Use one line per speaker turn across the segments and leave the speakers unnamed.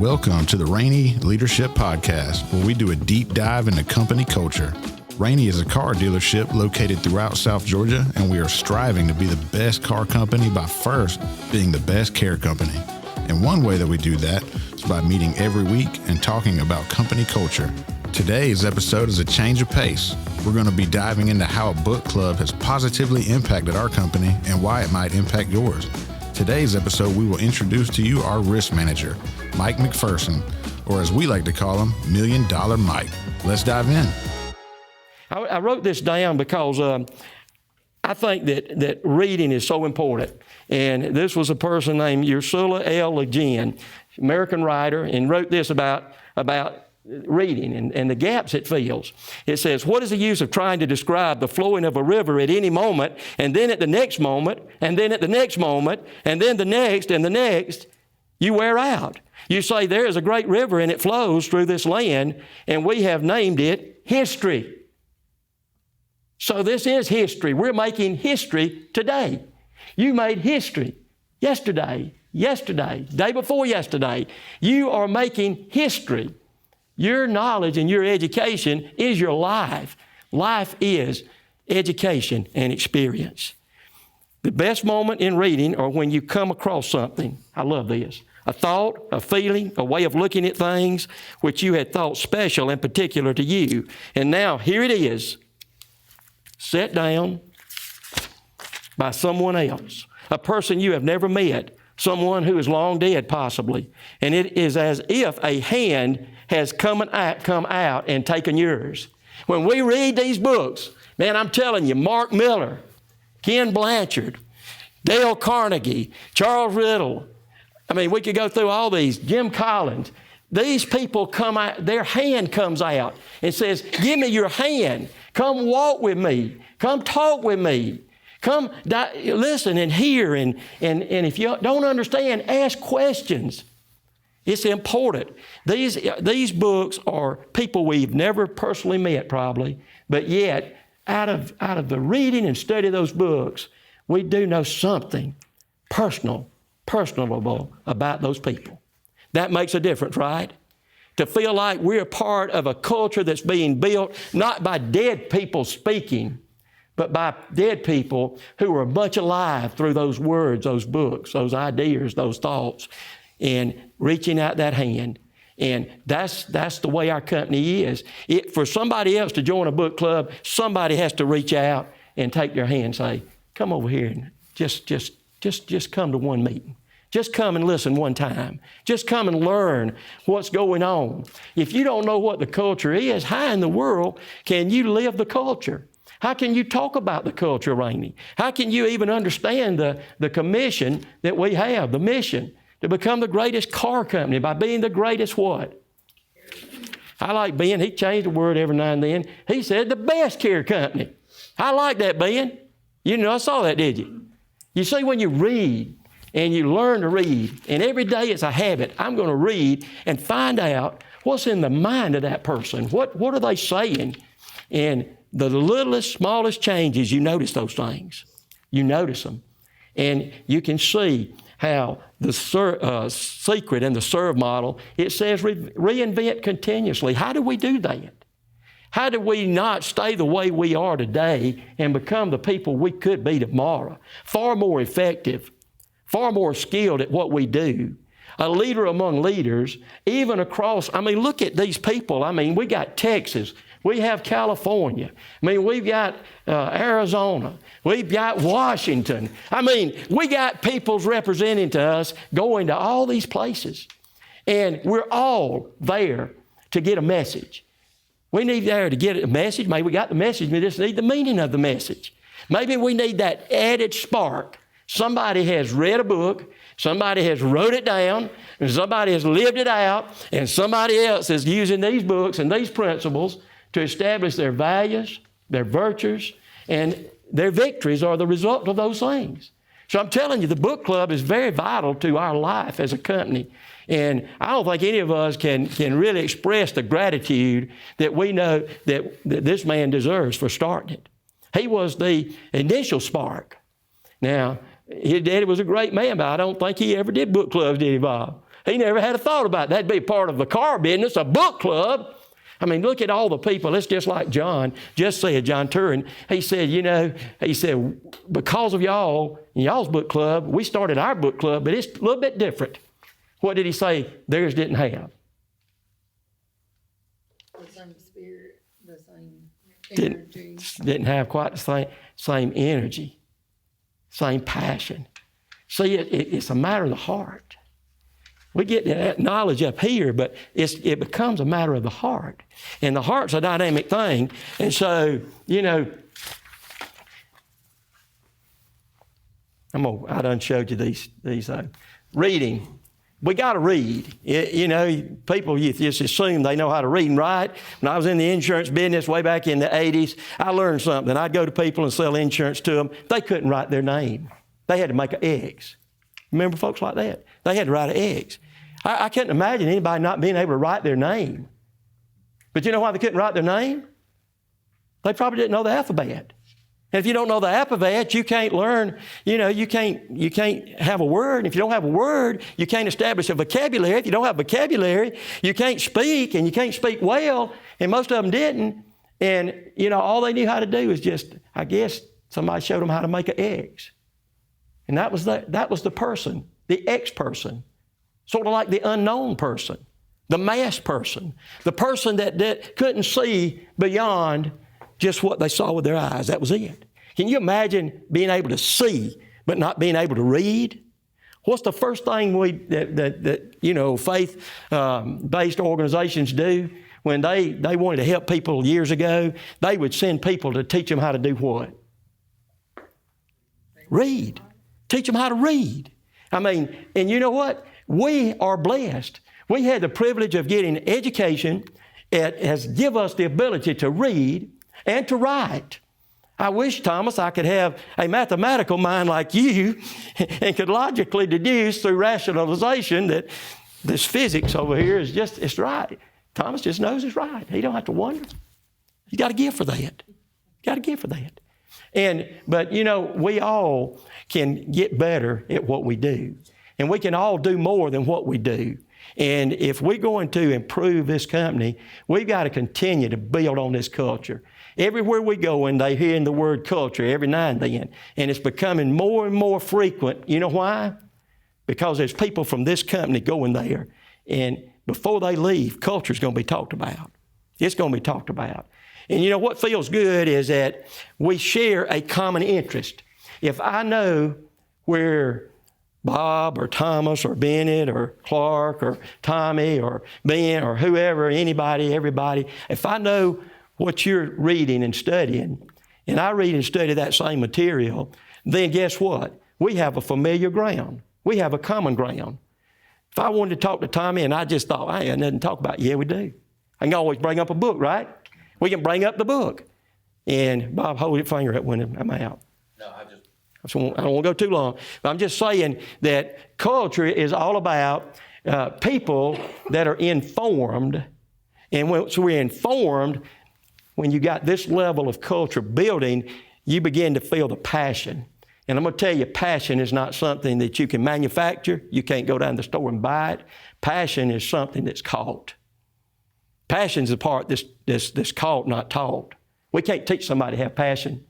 Welcome to the Rainey Leadership Podcast, where we do a deep dive into company culture. Rainey is a car dealership located throughout South Georgia, and we are striving to be the best car company by first being the best care company. And one way that we do that is by meeting every week and talking about company culture. Today's episode is a change of pace. We're going to be diving into how a book club has positively impacted our company and why it might impact yours. Today's episode, we will introduce to you our risk manager, Mike McPherson, or as we like to call him, $1 Million Mike. Let's dive in.
I wrote this down because I think that reading is so important. And this was a person named Ursula L. Le Guin, American writer, and wrote this about reading and the gaps it fills. It says, what is the use of trying to describe the flowing of a river at any moment, and then at the next moment, and then at the next moment, and then the next and the next? You wear out. You say there is a great river and it flows through this land, and we have named it history. So this is history. We're making history today. You made history yesterday, day before yesterday. You are making history. Your knowledge and your education is your life. Life is education and experience. The best moment in reading are when you come across something. I love this. A thought, a feeling, a way of looking at things which you had thought special and particular to you. And now here it is, set down by someone else, a person you have never met, someone who is long dead possibly. And it is as if a hand has come out and taken yours. When we read these books, man, I'm telling you, Mark Miller, Ken Blanchard, Dale Carnegie, Charles Riddle, I mean, we could go through all these, Jim Collins. These people come out, their hand comes out and says, give me your hand. Come walk with me. Come talk with me. Come listen and hear. And if you don't understand, ask questions. It's important. These books are people we've never personally met probably, but yet out of the reading and study of those books, we do know something personable about those people. That makes a difference, right? To feel like we're part of a culture that's being built not by dead people speaking, but by dead people who are much alive through those words, those books, those ideas, those thoughts, and reaching out that hand. And that's the way our company is. For somebody else to join a book club, somebody has to reach out and take their hand and say, come over here and just come to one meeting. Just come and listen one time. Just come and learn what's going on. If you don't know what the culture is, how in the world can you live the culture? How can you talk about the culture, Rainey? How can you even understand the commission that we have, the mission to become the greatest car company by being the greatest what? I like Ben. He changed the word every now and then. He said the best care company. I like that, Ben. You know, I saw that, did you? You see, when you read and you learn to read, and every day it's a habit, I'm going to read and find out what's in the mind of that person. What are they saying? And the littlest, smallest changes, you notice those things. You notice them. And you can see how the secret and the serve model, it says reinvent continuously. How do we do that? How do we not stay the way we are today and become the people we could be tomorrow? Far more effective, far more skilled at what we do. A leader among leaders, even across, look at these people. We got Texas. We have California. We've got Arizona. We've got Washington. We got peoples representing to us going to all these places. And we're all there to get a message. We need there to get a message. Maybe we got the message, we just need the meaning of the message. Maybe we need that added spark. Somebody has read a book, somebody has wrote it down, and somebody has lived it out, and somebody else is using these books and these principles to establish their values, their virtues, and their victories are the result of those things. So I'm telling you, the book club is very vital to our life as a company. And I don't think any of us can really express the gratitude that we know that this man deserves for starting it. He was the initial spark. Now, his daddy was a great man, but I don't think he ever did book clubs, did he, Bob? He never had a thought about that. That'd be part of the car business, a book club. I mean, look at all the people. It's just like John just said, John Turin. He said, because of y'all and y'all's book club, we started our book club, but it's a little bit different. What did he say theirs didn't have?
The same spirit, the same energy.
Didn't have quite the same energy, same passion. See, it's a matter of the heart. We get that knowledge up here, but it becomes a matter of the heart. And the heart's a dynamic thing. And so, I done showed you these reading. We got to read. People you just assume they know how to read and write. When I was in the insurance business way back in the 80s, I learned something. I'd go to people and sell insurance to them. They couldn't write their name. They had to make eggs. Remember folks like that? They had to write eggs. I couldn't imagine anybody not being able to write their name. But you know why they couldn't write their name? They probably didn't know the alphabet. And if you don't know the alphabet, you can't learn, you can't have a word. And if you don't have a word, you can't establish a vocabulary. If you don't have vocabulary, you can't speak, and you can't speak well. And most of them didn't. And, all they knew how to do was just, I guess, somebody showed them how to make eggs. And that was the person, the X person, sort of like the unknown person, the mass person, the person that couldn't see beyond just what they saw with their eyes. That was it. Can you imagine being able to see but not being able to read? What's the first thing that faith-based organizations do when they wanted to help people years ago? They would send people to teach them how to do what? Read. Teach them how to read. And you know what? We are blessed. We had the privilege of getting education. It has given us the ability to read and to write. I wish, Thomas, I could have a mathematical mind like you and could logically deduce through rationalization that this physics over here it's right. Thomas just knows it's right. He don't have to wonder. He's got a gift for that. But we all can get better at what we do. And we can all do more than what we do. And if we're going to improve this company, we've got to continue to build on this culture. Everywhere we go, and they hear the word culture every now and then. And it's becoming more and more frequent. You know why? Because there's people from this company going there. And before they leave, culture's going to be talked about. It's going to be talked about. And what feels good is that we share a common interest. If I know where Bob or Thomas or Bennett or Clark or Tommy or Ben or whoever, anybody, everybody, if I know what you're reading and studying, and I read and study that same material, then guess what? We have a familiar ground. We have a common ground. If I wanted to talk to Tommy and I just thought, I had nothing to talk about, yeah, we do. I can always bring up a book, right? We can bring up the book. And Bob, hold your finger up when I'm out.
No,
I don't want to go too long. But I'm just saying that culture is all about people that are informed. And so we're informed, when you got this level of culture building, you begin to feel the passion. And I'm going to tell you, passion is not something that you can manufacture. You can't go down to the store and buy it. Passion is something that's caught. Passion is the part that's caught, not taught. We can't teach somebody to have passion.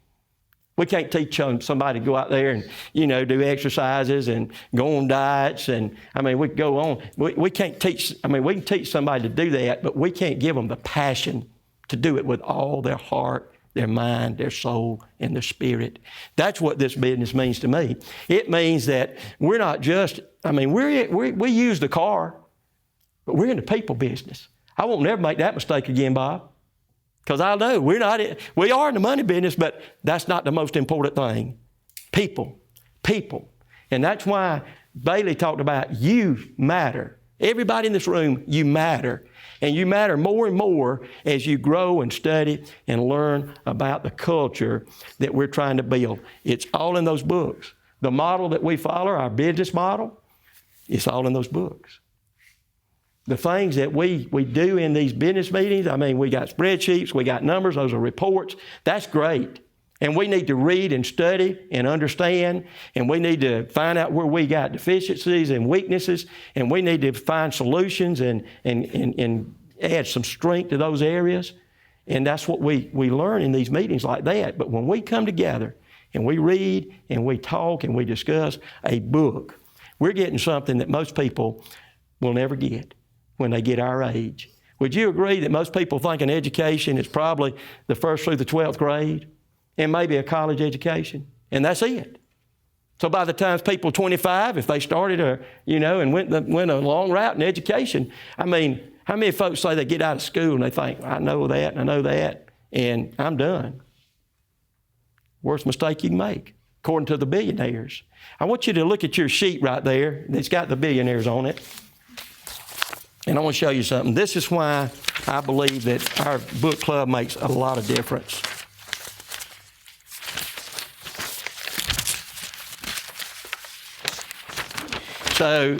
We can't teach somebody to go out there and, do exercises and go on diets. And, we can go on. We can't teach, we can teach somebody to do that, but we can't give them the passion to do it with all their heart, their mind, their soul, and their spirit. That's what this business means to me. It means that we're not just, we use the car, but we're in the people business. I won't never make that mistake again, Bob. Because I know we are in the money business, but that's not the most important thing. People. And that's why Bailey talked about you matter. Everybody in this room, you matter. And you matter more and more as you grow and study and learn about the culture that we're trying to build. It's all in those books. The model that we follow, our business model, it's all in those books. The things that we do in these business meetings, we got spreadsheets, we got numbers, those are reports. That's great. And we need to read and study and understand, and we need to find out where we got deficiencies and weaknesses, and we need to find solutions and add some strength to those areas. And that's what we learn in these meetings like that. But when we come together and we read and we talk and we discuss a book, we're getting something that most people will never get when they get our age. Would you agree that most people think an education is probably the 1st through the 12th grade and maybe a college education, and that's it? So by the time people 25, if they started and went a long route in education, I mean, how many folks say they get out of school and they think, I know that and I know that, and I'm done? Worst mistake you can make, according to the billionaires. I want you to look at your sheet right there. It's got the billionaires on it. And I want to show you something. This is why I believe that our book club makes a lot of difference. So,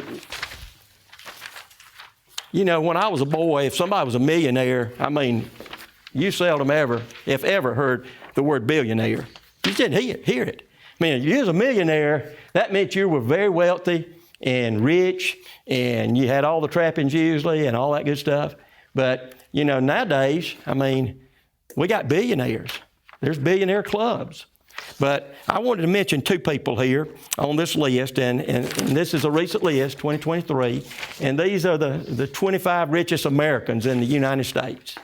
when I was a boy, if somebody was a millionaire, I mean, you seldom ever, if ever, heard the word billionaire. You didn't hear it. I mean, if you was a millionaire, that meant you were very wealthy and rich, and you had all the trappings usually and all that good stuff. But, nowadays, I mean, we got billionaires. There's billionaire clubs. But I wanted to mention 2 people here on this list, and this is a recent list, 2023, and these are the 25 richest Americans in the United States.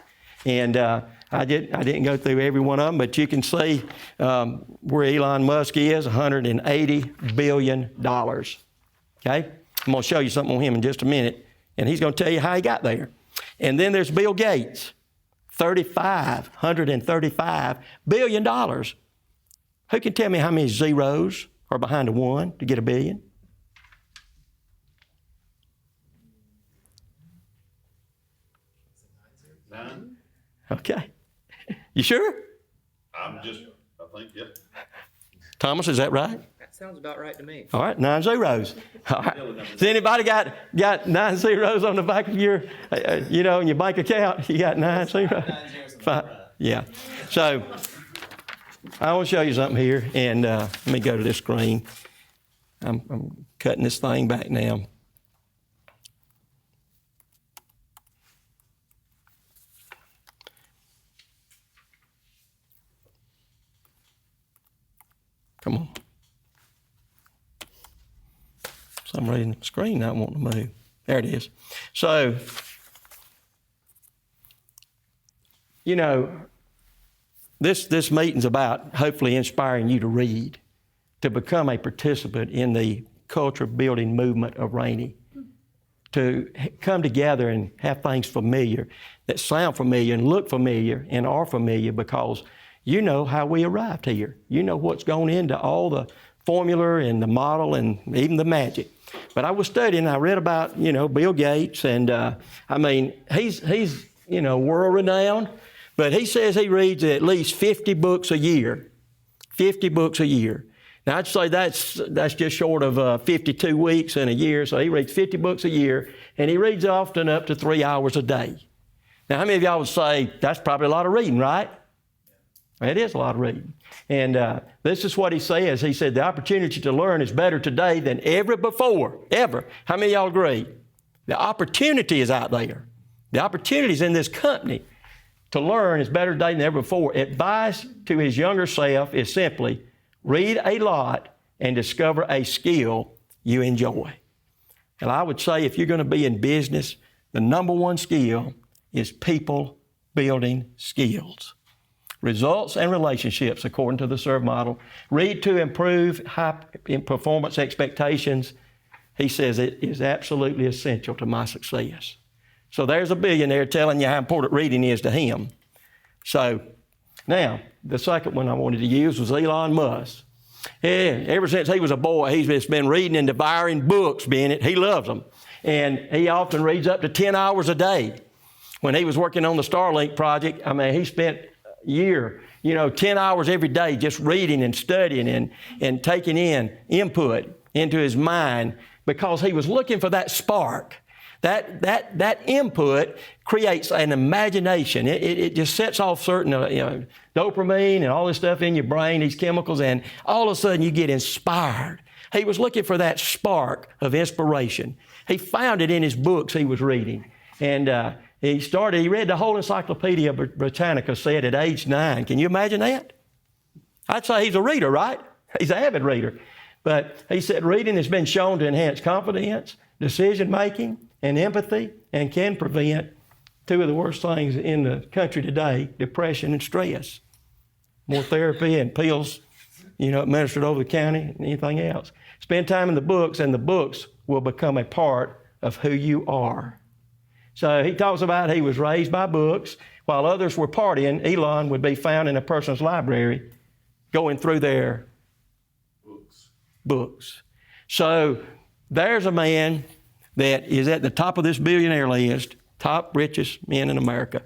And I didn't go through every one of them, but you can see where Elon Musk is, $180 billion. Okay? I'm going to show you something on him in just a minute, and he's going to tell you how he got there. And then there's Bill Gates, $135 billion. Who can tell me how many zeros are behind a 1 to get a billion?
Nine.
Okay. You sure?
I think, yeah.
Thomas, is that right?
That sounds about right to me.
All right, 9 zeros. All right. Has anybody got 9 zeros on the back of your, in your bank account? You got 9 zeros?
9 zeros on the front.
Yeah. So I want to show you something here, and let me go to this screen. I'm cutting this thing back now. Come on. For some reason, the screen not wanting to move. There it is. So, this meeting's about hopefully inspiring you to read, to become a participant in the culture building movement of Rainey, to come together and have things familiar, that sound familiar and look familiar and are familiar, because you know how we arrived here. You know what's gone into all the formula and the model and even the magic. But I was studying, I read about, Bill Gates, and he's world renowned, but he says he reads at least 50 books a year. 50 books a year. Now, I'd say that's just short of 52 weeks in a year, so he reads 50 books a year, and he reads often up to 3 hours a day. Now, how many of y'all would say that's probably a lot of reading, right? It is a lot of reading. And this is what he says. He said, the opportunity to learn is better today than ever before, ever. How many of y'all agree? The opportunity is out there. The opportunity is in this company. To learn is better today than ever before. Advice to his younger self is simply, read a lot and discover a skill you enjoy. And I would say if you're going to be in business, the number one skill is people building skills. Results and relationships, according to the SERVE model. Read to improve high performance expectations. He says it is absolutely essential to my success. So there's a billionaire telling you how important reading is to him. So now, the second one I wanted to use was Elon Musk. Yeah, ever since he was a boy, he's just been reading and devouring books, Bennett. He loves them. And he often reads up to 10 hours a day. When he was working on the Starlink project, he spent a year, 10 hours every day just reading and studying and taking in input into his mind, because he was looking for that spark That input creates an imagination. It just sets off certain dopamine and all this stuff in your brain, these chemicals, and all of a sudden you get inspired. He was looking for that spark of inspiration. He found it in his books he was reading. And he read the whole Encyclopedia Britannica set at age 9. Can you imagine that? I'd say he's a reader, right? He's an avid reader. But he said reading has been shown to enhance confidence, decision-making, and empathy, and can prevent two of the worst things in the country today, depression and stress. More therapy and pills, administered over the county and anything else. Spend time in the books, and the books will become a part of who you are. So he talks about he was raised by books. While others were partying, Elon would be found in a person's library going through their books. So there's a man that is at the top of this billionaire list, top richest men in America.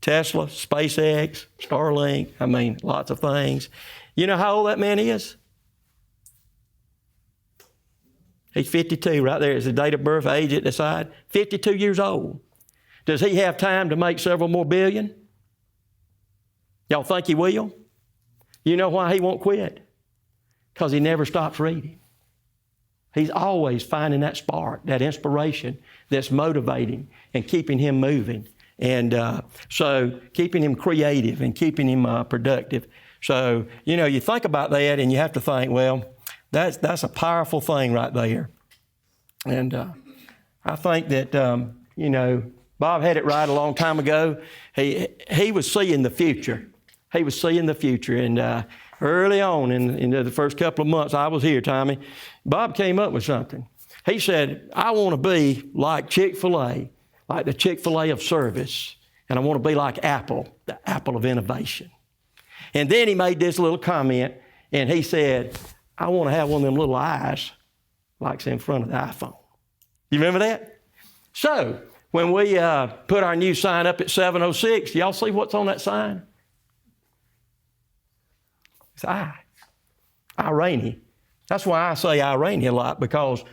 Tesla, SpaceX, Starlink, lots of things. You know how old that man is? He's 52, right there is the date of birth, age at the side. 52 years old. Does he have time to make several more billion? Y'all think he will? You know why he won't quit? Because he never stops reading. He's always finding that spark, that inspiration that's motivating and keeping him moving. And so keeping him creative and keeping him productive. So, you think about that and you have to think, well, that's a powerful thing right there. And I think that, Bob had it right a long time ago. He was seeing the future. He was seeing the future. And early on in the first couple of months I was here, Tommy, Bob came up with something. He said, I want to be like Chick-fil-A, like the Chick-fil-A of service. And I want to be like Apple, the Apple of innovation. And then he made this little comment, and he said, I want to have one of them little eyes like's in front of the iPhone. You remember that? So when we put our new sign up at 706, y'all see what's on that sign? It's Rainey. That's why I say Rainey a lot, because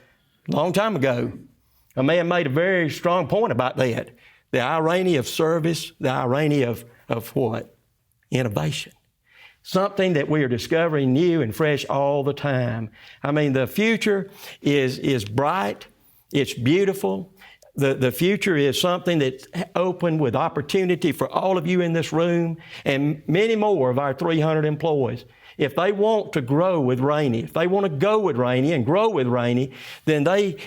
a long time ago, a man made a very strong point about that. The Rainey of service, the Rainey of what? Innovation. Something that we are discovering new and fresh all the time. The future is bright. It's beautiful. The future is something that's open with opportunity for all of you in this room and many more of our 300 employees. If they want to grow with Rainey, if they want to go with Rainey and grow with Rainey, then they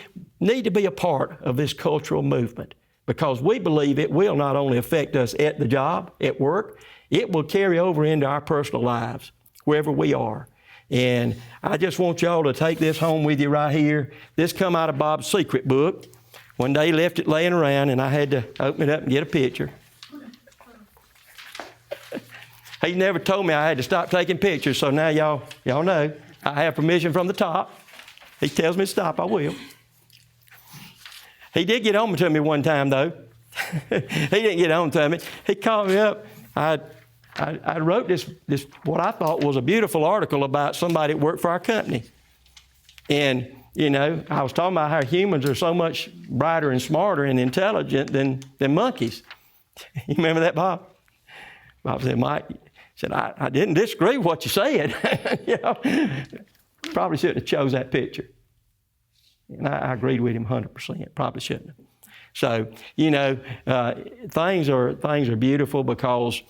need to be a part of this cultural movement, because we believe it will not only affect us at the job, at work, it will carry over into our personal lives, wherever we are. And I just want y'all to take this home with you right here. This come out of Bob's secret book. One day he left it laying around, and I had to open it up and get a picture. He never told me I had to stop taking pictures, so now y'all know. I have permission from the top. He tells me to stop, I will. He did get on to me one time, though. He didn't get on to me. He called me up. I wrote this what I thought was a beautiful article about somebody that worked for our company. And, I was talking about how humans are so much brighter and smarter and intelligent than monkeys. You remember that, Bob? Bob said, Mike, I didn't disagree with what you said. Probably shouldn't have chose that picture. And I agreed with him 100%. Probably shouldn't have. So, things are beautiful because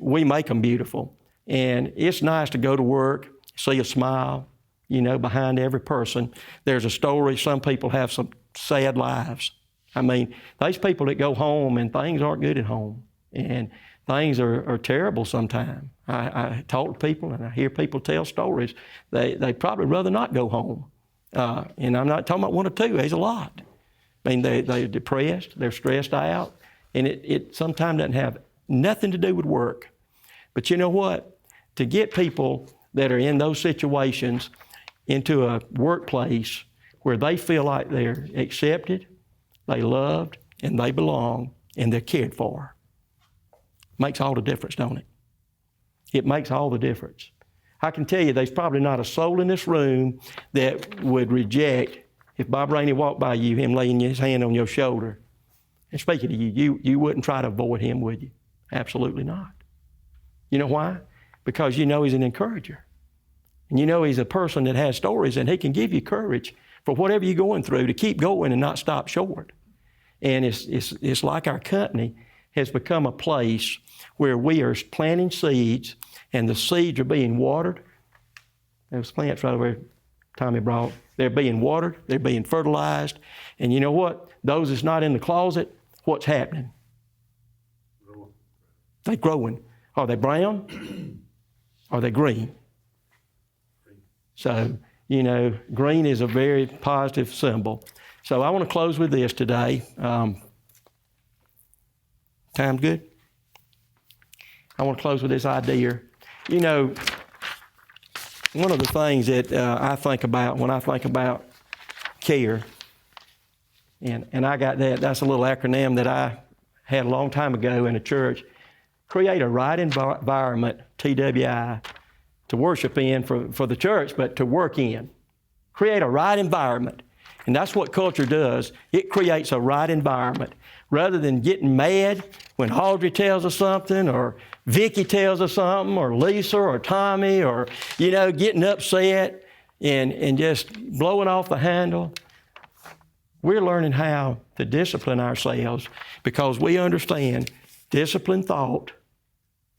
we make them beautiful. And it's nice to go to work, see a smile, behind every person. There's a story. Some people have some sad lives. Those people that go home and things aren't good at home. And things are terrible sometimes. I talk to people and I hear people tell stories. They'd probably rather not go home. And I'm not talking about one or two. There's a lot. They're depressed, they're stressed out, and it sometimes doesn't have nothing to do with work. But you know what? To get people that are in those situations into a workplace where they feel like they're accepted, they loved, and they belong, and they're cared for, makes all the difference, don't it? It makes all the difference. I can tell you there's probably not a soul in this room that would reject if Bob Rainey walked by you, him laying his hand on your shoulder and speaking to you, you wouldn't try to avoid him, would you? Absolutely not. You know why? Because you know he's an encourager. And you know he's a person that has stories, and he can give you courage for whatever you're going through to keep going and not stop short. And it's like our company has become a place where we are planting seeds, and the seeds are being watered. Those plants right over there Tommy brought, they're being watered, they're being fertilized. And you know what? Those that's not in the closet, what's happening? They're growing. Are they brown? Are they green? So, you know, green is a very positive symbol. So I want to close with this today. Time good? I want to close with this idea. You know, one of the things that I think about when I think about care, and I got that's a little acronym that I had a long time ago in a church, create a right environment, TWI, to worship in for the church, but to work in. Create a right environment. And that's what culture does. It creates a right environment. Rather than getting mad when Audrey tells us something, or Vicki tells us something, or Lisa, or Tommy, or, you know, getting upset and just blowing off the handle. We're learning how to discipline ourselves because we understand disciplined thought,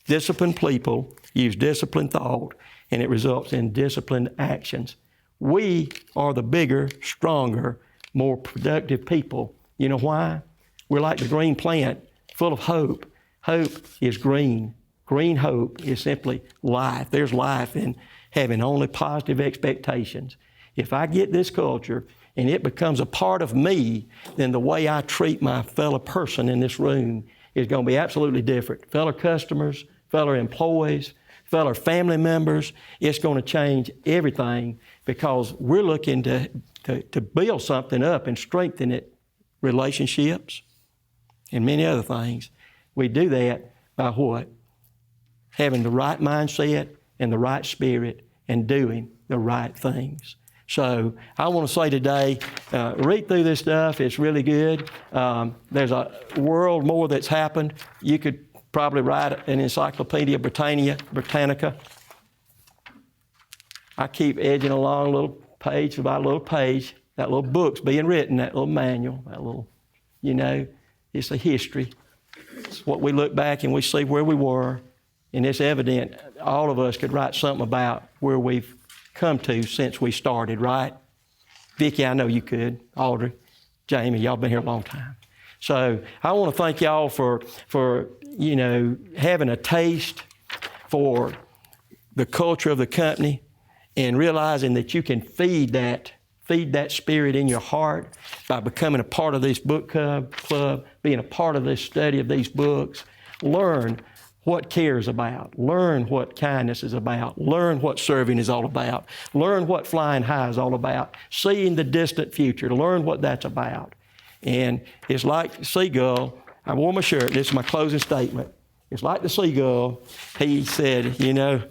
disciplined people use disciplined thought, and it results in disciplined actions. We are the bigger, stronger, more productive people. You know why? We're like the green plant, full of hope. Hope is green. Green hope is simply life. There's life in having only positive expectations. If I get this culture and it becomes a part of me, then the way I treat my fellow person in this room is going to be absolutely different. Fellow customers, fellow employees, fellow family members, it's going to change everything because we're looking to build something up and strengthen it, relationships and many other things. We do that by what? Having the right mindset and the right spirit and doing the right things. So I want to say today, read through this stuff. It's really good. There's a world more that's happened. You could probably write an Encyclopedia Britannica. I keep edging along a little page by little page. That little book's being written, that little manual, that little, you know, it's a history. It's what we look back and we see where we were. And it's evident all of us could write something about where we've come to since we started, right? Vicki, I know you could. Audrey, Jamie, y'all been here a long time. So I want to thank y'all for you know, having a taste for the culture of the company and realizing that you can feed that spirit in your heart by becoming a part of this book club, being a part of this study of these books. Learn what care is about. Learn what kindness is about. Learn what serving is all about. Learn what flying high is all about. Seeing the distant future. Learn what that's about. And it's like seagull. I wore my shirt. This is my closing statement. It's like the seagull. He said, you know,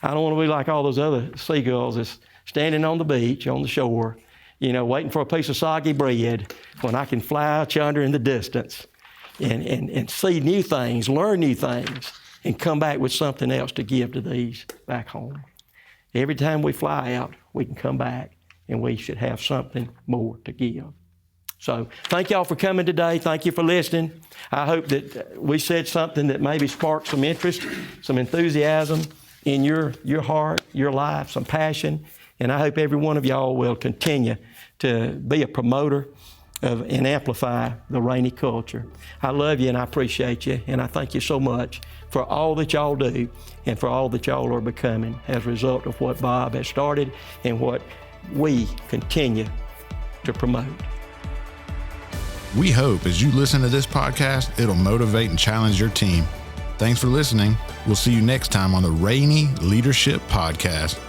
I don't want to be like all those other seagulls that's standing on the beach, on the shore, you know, waiting for a piece of soggy bread when I can fly out yonder in the distance and see new things, learn new things, and come back with something else to give to these back home. Every time we fly out, we can come back and we should have something more to give. So thank y'all for coming today. Thank you for listening. I hope that we said something that maybe sparked some interest, some enthusiasm in your heart, your life, some passion. And I hope every one of y'all will continue to be a promoter of and amplify the Rainey culture. I love you and I appreciate you. And I thank you so much for all that y'all do and for all that y'all are becoming as a result of what Bob has started and what we continue to promote.
We hope as you listen to this podcast, it'll motivate and challenge your team. Thanks for listening. We'll see you next time on the Rainey Leadership Podcast.